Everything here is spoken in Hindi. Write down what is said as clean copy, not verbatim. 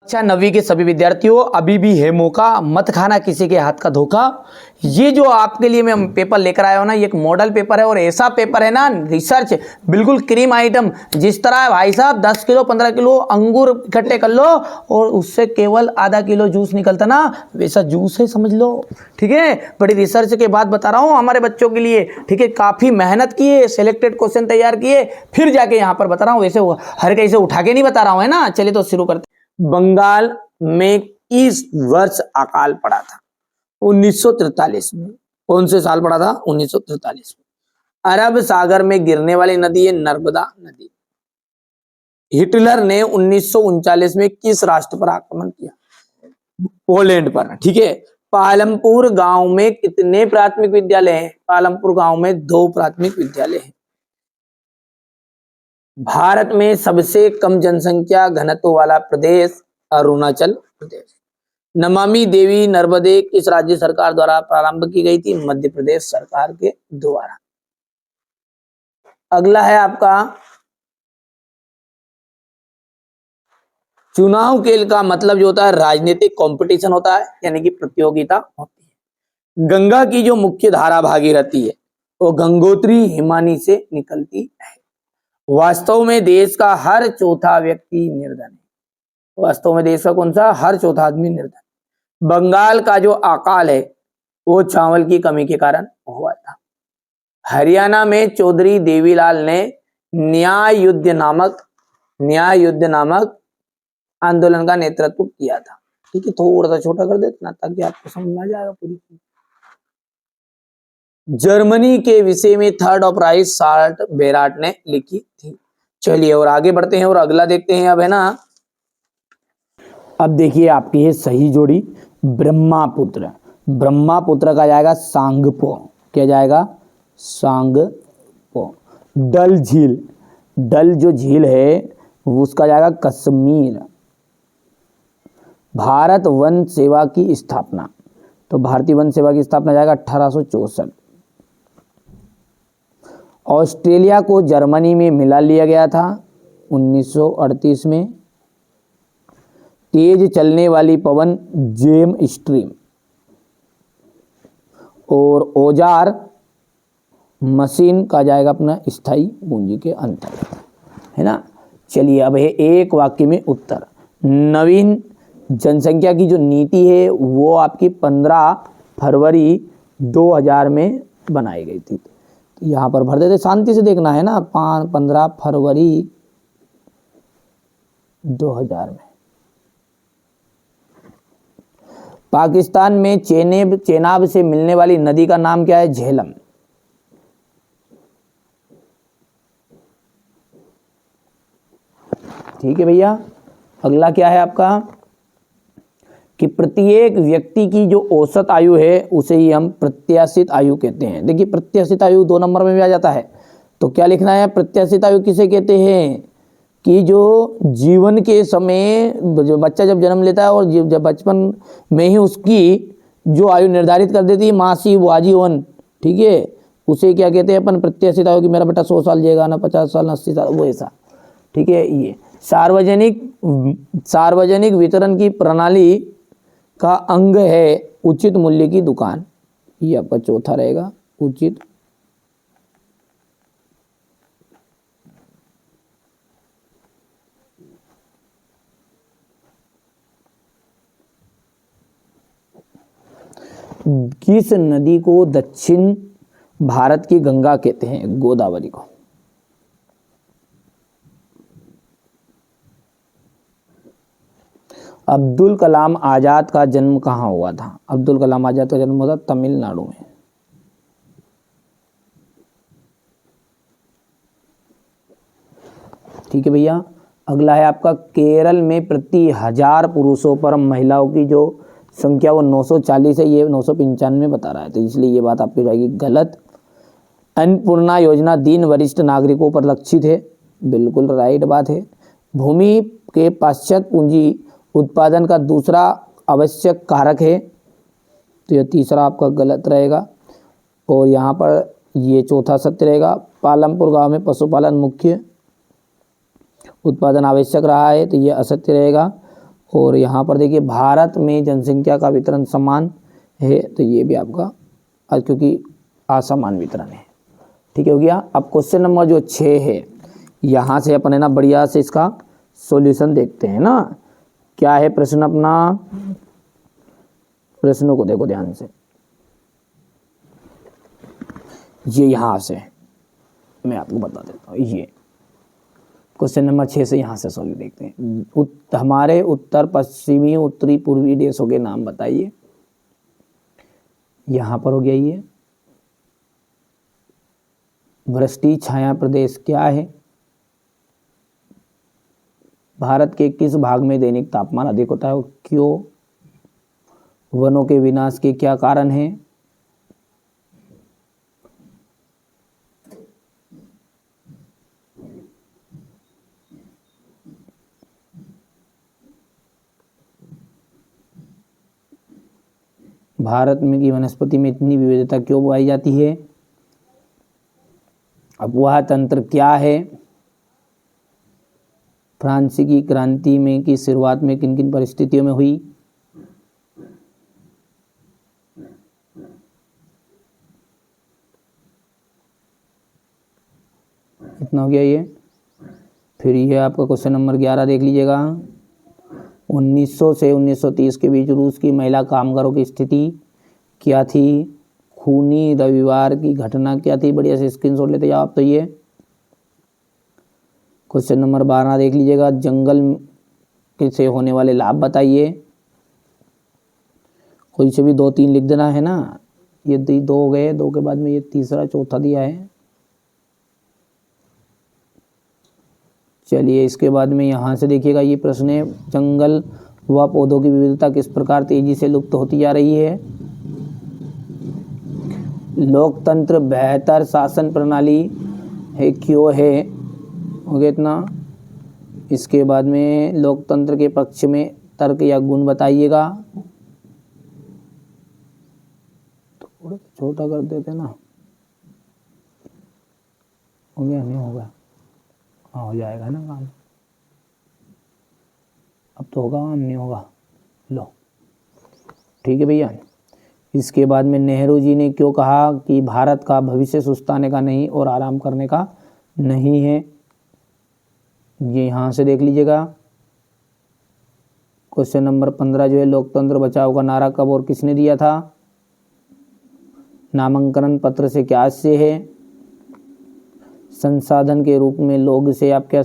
अच्छा, 9वीं के सभी विद्यार्थियों, अभी भी है मौका, मत खाना किसी के हाथ का धोखा। ये जो आपके लिए मैं पेपर लेकर आया हूं ना, ये एक मॉडल पेपर है और ऐसा पेपर है ना, रिसर्च बिल्कुल क्रीम आइटम। जिस तरह भाई साहब 10 किलो 15 किलो अंगूर इकट्ठे कर लो और उससे केवल आधा किलो जूस निकलता ना, वैसा जूस है समझ लो। ठीक है, बड़ी रिसर्च के बाद बता रहा हूँ हमारे बच्चों के लिए। ठीक है, काफी मेहनत किए, सिलेक्टेड क्वेश्चन तैयार किए, फिर जाके यहाँ पर बता रहा हूँ। वैसे हर कहीं से उठा के नहीं बता रहा हूँ, है ना। चलिए तो शुरू करते। बंगाल में किस वर्ष अकाल पड़ा था? 1943 में। कौन से साल पड़ा था? 1943 में। अरब सागर में गिरने वाली नदी है नर्मदा नदी। हिटलर ने 1939 में किस राष्ट्र पर आक्रमण किया? पोलैंड पर। ठीक है। पालमपुर गांव में कितने प्राथमिक विद्यालय हैं? पालमपुर गांव में 2 प्राथमिक विद्यालय हैं। भारत में सबसे कम जनसंख्या घनत्व वाला प्रदेश अरुणाचल प्रदेश। नमामि देवी नर्मदे किस राज्य सरकार द्वारा प्रारंभ की गई थी? मध्य प्रदेश सरकार के द्वारा। अगला है आपका, चुनाव खेल का मतलब जो होता है राजनीतिक कंपटीशन होता है, यानी कि प्रतियोगिता होती है। गंगा की जो मुख्य धारा भागीरथी है वो गंगोत्री हिमानी से निकलती है। वास्तव में देश का हर चौथा व्यक्ति निर्धन है। वास्तव में देश का कौन सा? हर चौथा आदमी निर्धन। बंगाल का जो अकाल है वो चावल की कमी के कारण हुआ था। हरियाणा में चौधरी देवीलाल ने न्याय युद्ध नामक आंदोलन का नेतृत्व किया था। ठीक है, थोड़ा सा छोटा कर देना ताकि आपको समझ में आ जाएगा पूरी। जर्मनी के विषय में थर्ड ऑफ राइट साल्ट बेराट ने लिखी थी। चलिए और आगे बढ़ते हैं और अगला देखते हैं अब, है ना। अब देखिए आपकी है सही जोड़ी, ब्रह्मपुत्र। ब्रह्मपुत्र का जाएगा सांगपो। क्या जाएगा? सांगपो। डल झील, डल जो झील है उसका जाएगा कश्मीर। भारत वन सेवा की स्थापना, तो भारतीय वन सेवा की स्थापना जाएगा 1864। ऑस्ट्रेलिया को जर्मनी में मिला लिया गया था 1938 में। तेज चलने वाली पवन जेम स्ट्रीम और औजार मशीन का जाएगा अपना स्थायी पूंजी के अंतर्गत, है ना। चलिए अब है एक वाक्य में उत्तर। नवीन जनसंख्या की जो नीति है वो आपकी 15 फरवरी 2000 में बनाई गई थी। तो यहाँ पर भर देते, शांति से देखना है ना। 15 फरवरी 2000 में। पाकिस्तान में चेनाब से मिलने वाली नदी का नाम क्या है? झेलम। ठीक है भैया। अगला क्या है आपका कि प्रत्येक व्यक्ति की जो औसत आयु है उसे ही हम प्रत्याशित आयु कहते हैं। देखिए प्रत्याशित आयु 2 नंबर में भी आ जाता है, तो क्या लिखना है? प्रत्याशित आयु किसे कहते हैं कि जो जीवन के समय जो बच्चा जब जन्म लेता है और जब बचपन में ही उसकी जो आयु निर्धारित कर देती है मासी वो आजीवन। ठीक है, उसे क्या कहते हैं अपन? प्रत्याशित आयु। कि मेरा बेटा 100 साल जिएगा ना, 50 साल ना, 80 साल, वो ऐसा। ठीक है। ये सार्वजनिक वितरण की प्रणाली का अंग है उचित मूल्य की दुकान। ये आपका चौथा रहेगा, उचित किस नदी को दक्षिण भारत की गंगा कहते हैं? गोदावरी को। अब्दुल कलाम आजाद का जन्म कहाँ हुआ था? अब्दुल कलाम आजाद का जन्म हुआ था तमिलनाडु में। ठीक है भैया। अगला है आपका, केरल में प्रति 1000 पुरुषों पर महिलाओं की जो संख्या वो 940 है, ये 995 बता रहा है, तो इसलिए ये बात आपकी जाएगी गलत। अन्नपूर्णा योजना दीन वरिष्ठ नागरिकों पर लक्षित है, बिल्कुल राइट बात है। भूमि के पश्चात पूंजी उत्पादन का दूसरा आवश्यक कारक है, तो यह तीसरा आपका गलत रहेगा। और यहाँ पर ये चौथा सत्य रहेगा। पालमपुर गांव में पशुपालन मुख्य उत्पादन आवश्यक रहा है, तो यह असत्य रहेगा। और यहाँ पर देखिए भारत में जनसंख्या का वितरण समान है, तो ये भी आपका आज क्योंकि असमान वितरण है। ठीक है, हो गया। अब क्वेश्चन नंबर जो 6 है, यहाँ से अपन है ना बढ़िया से इसका सॉल्यूशन देखते हैं ना। क्या है प्रश्न अपना, प्रश्नों को देखो ध्यान से। ये यहाँ से मैं आपको बता देता हूँ, ये क्वेश्चन नंबर 6 से यहाँ से सॉल्व देखते हैं। हमारे उत्तर पश्चिमी उत्तरी पूर्वी देशों के नाम बताइए। यहाँ पर हो गया ये वृष्टि छाया प्रदेश क्या है, भारत के किस भाग में दैनिक तापमान अधिक होता है, क्यों, वनों के विनाश के क्या कारण हैं, भारत में की वनस्पति में इतनी विविधता क्यों पाई जाती है, अफवाह तंत्र क्या है, फ्रांसीसी क्रांति में की शुरुआत में किन किन परिस्थितियों में हुई, इतना हो गया ये। फिर ये आपका क्वेश्चन नंबर 11 देख लीजिएगा। 1900 से 1930 के बीच रूस की महिला कामगारों की स्थिति क्या थी, खूनी रविवार की घटना क्या थी, बढ़िया से स्क्रीनशॉट लेते जाओ आप। तो ये क्वेश्चन नंबर 12 देख लीजिएगा। जंगल से होने वाले लाभ बताइए। कोई से भी 2-3 लिख देना है ना, ये 2 हो गए, 2 के बाद में ये तीसरा चौथा दिया है। चलिए इसके बाद में यहाँ से देखिएगा, ये प्रश्न है, जंगल व पौधों की विविधता किस प्रकार तेजी से लुप्त होती जा रही है, लोकतंत्र बेहतर शासन प्रणाली है क्यों है, हो गया इतना। इसके बाद में लोकतंत्र के पक्ष में तर्क या गुण बताइएगा। थोड़ा छोटा कर देते ना, हो गया नहीं होगा, हाँ हो जाएगा ना काम, अब तो होगा काम नहीं होगा, लो ठीक है भैया। इसके बाद में नेहरू जी ने क्यों कहा कि भारत का भविष्य सुस्ताने का नहीं और आराम करने का नहीं है, ये यहाँ से देख लीजिएगा। क्वेश्चन नंबर 15 जो है, लोकतंत्र बचाओ का नारा कब और किसने दिया था, नामांकन पत्र से क्या आशय है, संसाधन के रूप में लोग से आप क्या